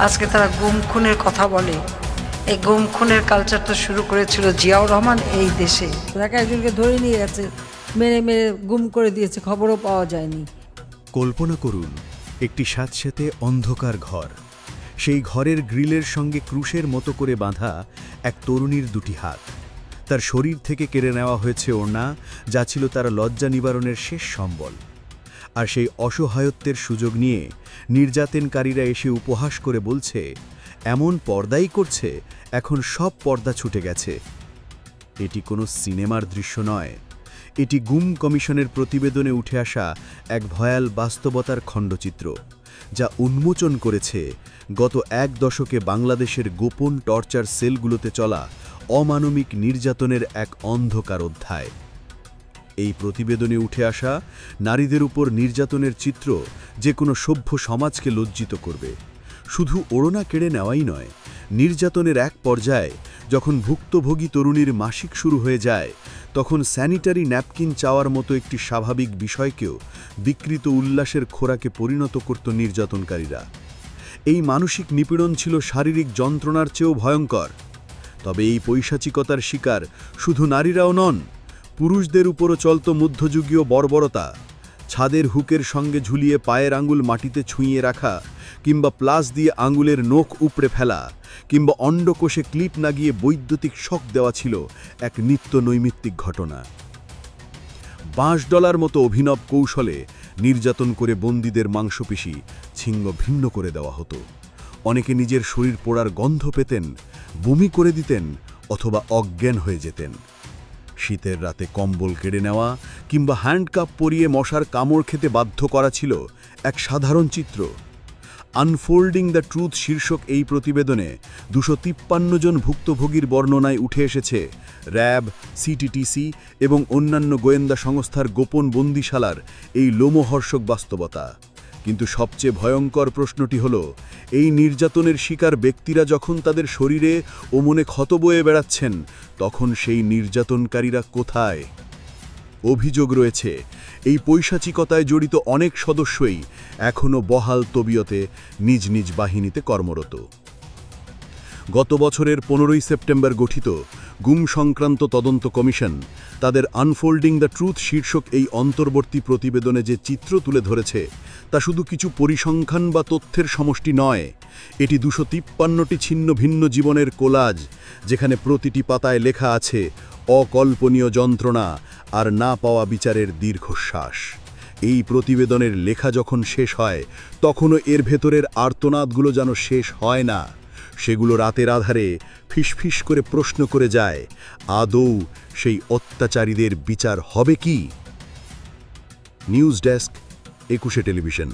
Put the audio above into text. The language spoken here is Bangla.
আজকে তারা গুম খুনের কথা বলে। এই গুম খুনের কালচারটা শুরু করেছিল জিয়াউর রহমান এই দেশে। একজনকে ধরে নিয়ে গেছে, মেরে মেরে গুম করে দিয়েছে, খবরও পাওয়া যায়নি। কল্পনা করুন একটি স্যাঁতস্যাঁতে অন্ধকার ঘর, সেই ঘরের গ্রিলের সঙ্গে ক্রুশের মতো করে বাঁধা এক তরুণীর দুটি হাত। তার শরীর থেকে কেড়ে নেওয়া হয়েছে ওড়না, যা ছিল তার লজ্জা নিবারণের শেষ সম্বল। আর সেই অসহায়ত্বের সুযোগ নিয়ে নির্যাতনকারীরা এসে উপহাস করে বলছে, এমন পর্দাই করছে, এখন সব পর্দা ছুটে গেছে। এটি কোনো সিনেমার দৃশ্য নয়, এটি গুম কমিশনের প্রতিবেদনে উঠে আসা এক ভয়াল বাস্তবতার খণ্ডচিত্র, যা উন্মোচন করেছে গত এক দশকে বাংলাদেশের গোপন টর্চার সেলগুলোতে চলা অমানবিক নির্যাতনের এক অন্ধকার অধ্যায়। এই প্রতিবেদনে উঠে আসা নারীদের উপর নির্যাতনের চিত্র যে কোনো সভ্য সমাজকে লজ্জিত করবে। শুধু ওড়না কেড়ে নেওয়াই নয়, নির্যাতনের এক পর্যায়ে যখন ভুক্তভোগী তরুণীর মাসিক শুরু হয়ে যায়, তখন স্যানিটারি ন্যাপকিন চাওয়ার মতো একটি স্বাভাবিক বিষয়কেও বিকৃত উল্লাসের খোরাকে পরিণত করত নির্যাতনকারীরা। এই মানসিক নিপীড়ন ছিল শারীরিক যন্ত্রণার চেয়েও ভয়ঙ্কর। তবে এই পৈশাচিকতার শিকার শুধু নারীরাও নন, পুরুষদের উপরও চলত মধ্যযুগীয় বর্বরতা। ছাদের হুকের সঙ্গে ঝুলিয়ে পায়ের আঙুল মাটিতে ছুঁয়ে রাখা, কিংবা প্লাস দিয়ে আঙুলের নখ উপড়ে ফেলা, কিংবা অন্ডকোষে ক্লিপ লাগিয়ে বৈদ্যুতিক শক দেওয়া ছিল এক নিত্য নৈমিত্তিক ঘটনা। বাঁশ ডলার মতো অভিনব কৌশলে নির্যাতন করে বন্দীদের মাংসপেশি ছিন্ন ভিন্ন করে দেওয়া হতো। অনেকে নিজের শরীর পোড়ার গন্ধ পেতেন, বমি করে দিতেন অথবা অজ্ঞান হয়ে যেতেন। শীতের রাতে কম্বল কেড়ে নেওয়া কিংবা হ্যান্ডকাপ পরিয়ে মশার কামড় খেতে বাধ্য করা ছিল এক সাধারণ চিত্র। আনফোল্ডিং দ্য ট্রুথ শীর্ষক এই প্রতিবেদনে 253 জন ভুক্তভোগীর বর্ণনায় উঠে এসেছে র্যাব, সিটিটিসি এবং অন্যান্য গোয়েন্দা সংস্থার গোপন বন্দিশালার এই লোমহর্ষক বাস্তবতা। কিন্তু সবচেয়ে ভয়ঙ্কর প্রশ্নটি হল, এই নির্যাতনের শিকার ব্যক্তিরা যখন তাদের শরীরে ও মনে ক্ষত বয়ে বেড়াচ্ছেন, তখন সেই নির্যাতনকারীরা কোথায়? অভিযোগ রয়েছে, এই পৈশাচিকতায় জড়িত অনেক সদস্যই এখনও বহাল তবিয়তে নিজ নিজ বাহিনীতে কর্মরত। গত বছরের 15ই সেপ্টেম্বর গঠিত গুম সংক্রান্ত তদন্ত কমিশন তাদের আনফোল্ডিং দ্য ট্রুথ শীর্ষক এই অন্তর্বর্তী প্রতিবেদনে যে চিত্র তুলে ধরেছে, তা শুধু কিছু পরিসংখ্যান বা তথ্যের সমষ্টি নয়। এটি 253টি ছিন্ন ভিন্ন জীবনের কোলাজ, যেখানে প্রতিটি পাতায় লেখা আছে অকল্পনীয় যন্ত্রণা আর না পাওয়া বিচারের দীর্ঘশ্বাস। এই প্রতিবেদনের লেখা যখন শেষ হয়, তখনও এর ভেতরের আর্তনাদগুলো যেন শেষ হয় না। সেগুলো রাতের আধারে ফিসফিস করে প্রশ্ন করে যায়, আদৌ সেই অত্যাচারীদের বিচার হবে কি? News desk, 21 television.